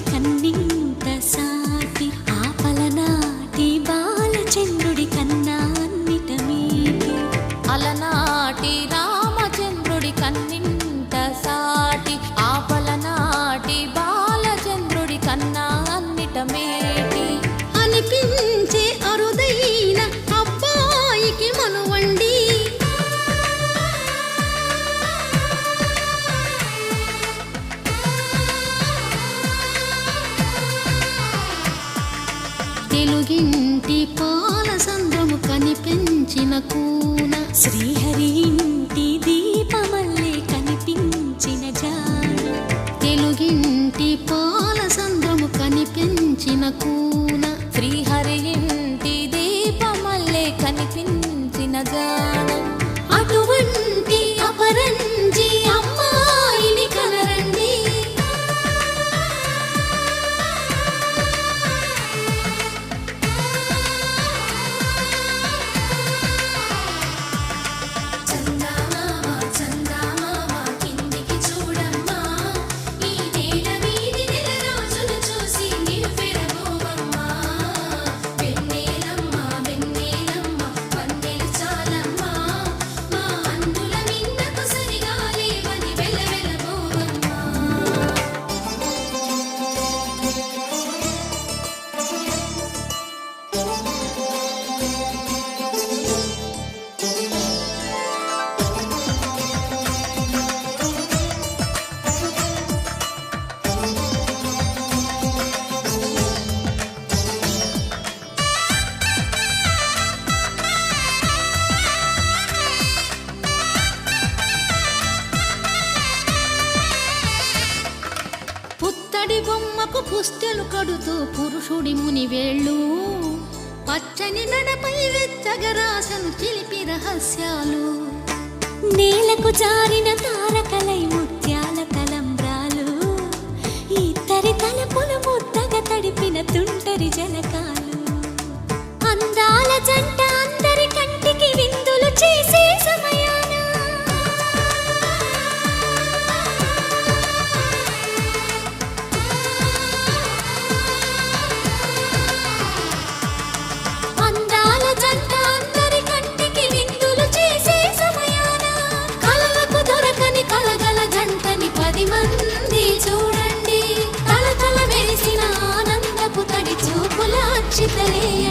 చంద్రుడి కన్నింత సాటి ఆపలనాటి బాలచంద్రుడి కన్నా అన్నిట మీటి అలనాటి రామచంద్రుడి కన్నింత సాటి ఆపలనాటి బాలచంద్రుడి కన్నా అన్నిట మేటి అనిపించే అరుదైన అబ్బాయికి మనువండి తెలుగింటి పాలసంద్రము కనిపించిన కూన శ్రీహరి ఇంటి దీపమల్లే కనిపించిన జాన తెలుగింటి పాలసంద్రము కనిపించిన కూన శ్రీహరి ఇంటి దీపమల్లే కనిపించిన జాన అటువంటి అపరంజి అమ్మాయిని కనరండి పుత్తడి బొమ్మకు పుస్తెలు కడుతూ పురుషుడి ముని వేళ్ళు పచ్చని నడపై వెచ్చగరాసను చిలిపి రహస్యాలు నేలకు జారిన తారకలై ముత్యాల తలంబ్రాలు ఇద్దరి తలపులు ముద్దగా తడిపిన తుంటరి జలకాలు అందాల జంట అందరి కంటికి విందులు చేసే సమయాన అందాల జంట అందరి కంటికి విందులు చేసే సమయాన కలలకు దొరకని కలగల జంటని 10 మంది చూడండి తలతల వెలిసిన ఆనందపు తడి చూపుల అక్షితలేయ